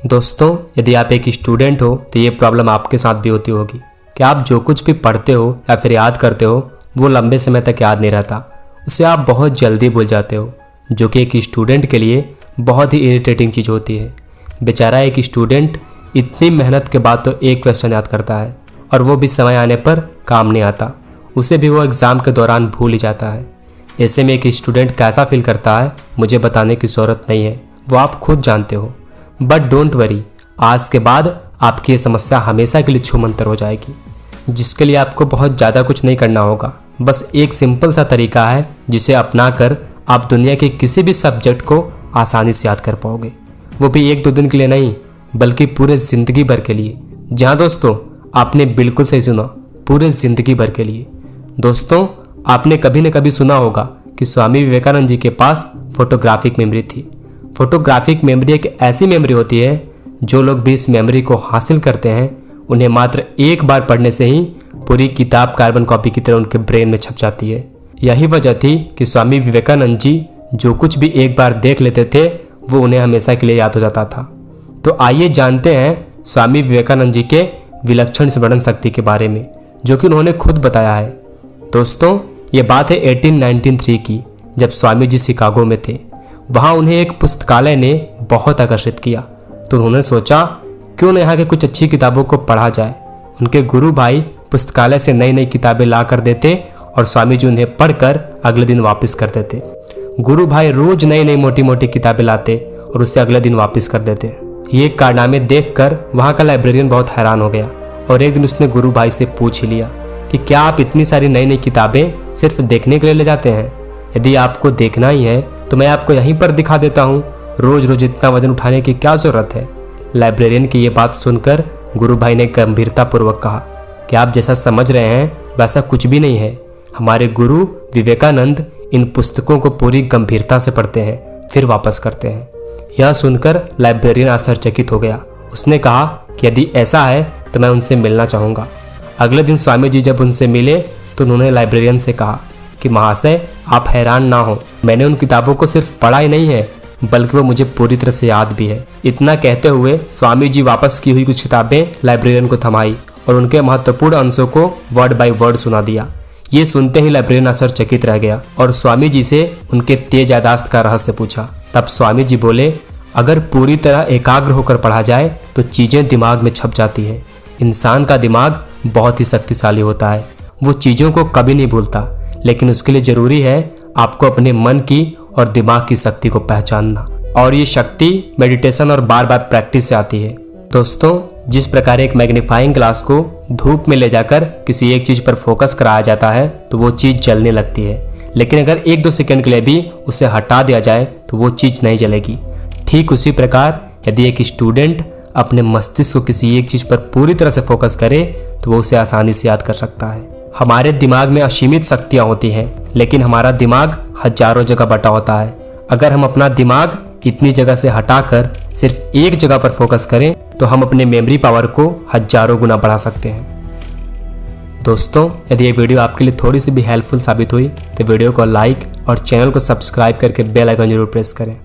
दोस्तों, यदि आप एक स्टूडेंट हो तो ये प्रॉब्लम आपके साथ भी होती होगी कि आप जो कुछ भी पढ़ते हो या फिर याद करते हो वो लंबे समय तक याद नहीं रहता, उसे आप बहुत जल्दी भूल जाते हो, जो कि एक स्टूडेंट के लिए बहुत ही इरिटेटिंग चीज़ होती है। बेचारा एक स्टूडेंट इतनी मेहनत के बाद तो एक क्वेश्चन याद करता है और वो भी समय आने पर काम नहीं आता, उसे भी वो एग्ज़ाम के दौरान भूल ही जाता है। ऐसे में एक स्टूडेंट कैसा फील करता है मुझे बताने की ज़रूरत नहीं है, वो आप खुद जानते हो। बट डोंट वरी, आज के बाद आपकी ये समस्या हमेशा के लिए छूमंतर हो जाएगी, जिसके लिए आपको बहुत ज़्यादा कुछ नहीं करना होगा। बस एक सिंपल सा तरीका है जिसे अपना कर आप दुनिया के किसी भी सब्जेक्ट को आसानी से याद कर पाओगे, वो भी एक दो दिन के लिए नहीं बल्कि पूरे ज़िंदगी भर के लिए। जहाँ दोस्तों, आपने बिल्कुल सही सुना, पूरे ज़िंदगी भर के लिए। दोस्तों, आपने कभी न कभी सुना होगा कि स्वामी विवेकानंद जी के पास फोटोग्राफिक मेमोरी थी। फोटोग्राफिक मेमोरी एक ऐसी मेमोरी होती है जो लोग भी इस मेमोरी को हासिल करते हैं उन्हें मात्र एक बार पढ़ने से ही पूरी किताब कार्बन कॉपी की तरह उनके ब्रेन में छप जाती है। यही वजह थी कि स्वामी विवेकानंद जी जो कुछ भी एक बार देख लेते थे वो उन्हें हमेशा के लिए याद हो जाता था। तो आइए जानते हैं स्वामी विवेकानंद जी के विलक्षण स्मरण शक्ति के बारे में, जो कि उन्होंने खुद बताया है। दोस्तों, ये बात है 1893 की, जब स्वामी जी शिकागो में थे। वहाँ उन्हें एक पुस्तकालय ने बहुत आकर्षित किया, तो उन्होंने सोचा क्यों न यहाँ के कुछ अच्छी किताबों को पढ़ा जाए। उनके गुरु भाई पुस्तकालय से नई नई किताबें ला कर देते और स्वामी जी उन्हें पढ़कर अगले दिन वापस कर देते। गुरु भाई रोज नई नई मोटी मोटी किताबें लाते और उससे अगले दिन वापस कर देते। ये कारनामे देखकर वहाँ का लाइब्रेरियन बहुत हैरान हो गया और एक दिन उसने गुरु भाई से पूछ ही लिया कि क्या आप इतनी सारी नई नई किताबें सिर्फ देखने के लिए ले जाते हैं? यदि आपको देखना ही है तो मैं आपको यहीं पर दिखा देता हूँ, रोज रोज इतना वजन उठाने की क्या जरूरत है। लाइब्रेरियन की ये बात सुनकर गुरु भाई ने गंभीरता पूर्वक कहा कि आप जैसा समझ रहे हैं वैसा कुछ भी नहीं है। हमारे गुरु विवेकानंद इन पुस्तकों को पूरी गंभीरता से पढ़ते हैं फिर वापस करते हैं। यह सुनकर लाइब्रेरियन आश्चर्यचकित हो गया। उसने कहा कि यदि ऐसा है तो मैं उनसे मिलना चाहूँगा। अगले दिन स्वामी जी जब उनसे मिले तो उन्होंने लाइब्रेरियन से कहा कि महाशय, आप हैरान ना हो, मैंने उन किताबों को सिर्फ पढ़ा ही नहीं है बल्कि वो मुझे पूरी तरह से याद भी है। इतना कहते हुए स्वामी जी वापस की हुई कुछ किताबें लाइब्रेरियन को थमाई और उनके महत्वपूर्ण अंशों को वर्ड बाय वर्ड सुना दिया। ये सुनते ही लाइब्रेरियन आश्चर्यचकित रह गया और स्वामी जी से उनके तेज याददाश्त का रहस्य पूछा। तब स्वामी जी बोले, अगर पूरी तरह एकाग्र होकर पढ़ा जाए तो चीजें दिमाग में छप जाती है। इंसान का दिमाग बहुत ही शक्तिशाली होता है, वो चीजों को कभी नहीं भूलता, लेकिन उसके लिए जरूरी है आपको अपने मन की और दिमाग की शक्ति को पहचानना, और ये शक्ति मेडिटेशन और बार बार प्रैक्टिस से आती है। दोस्तों, जिस प्रकार एक मैग्नीफाइंग ग्लास को धूप में ले जाकर किसी एक चीज पर फोकस कराया जाता है तो वो चीज जलने लगती है, लेकिन अगर एक दो सेकंड के लिए भी उसे हटा दिया जाए तो वो चीज नहीं जलेगी। ठीक उसी प्रकार यदि एक स्टूडेंट अपने मस्तिष्क को किसी एक चीज पर पूरी तरह से फोकस करे तो वो उसे आसानी से याद कर सकता है। हमारे दिमाग में असीमित शक्तियाँ होती हैं, लेकिन हमारा दिमाग हजारों जगह बटा होता है। अगर हम अपना दिमाग इतनी जगह से हटाकर सिर्फ एक जगह पर फोकस करें तो हम अपने मेमोरी पावर को हजारों गुना बढ़ा सकते हैं। दोस्तों, यदि ये वीडियो आपके लिए थोड़ी सी भी हेल्पफुल साबित हुई तो वीडियो को लाइक और चैनल को सब्सक्राइब करके बेल आइकन जरूर प्रेस करें।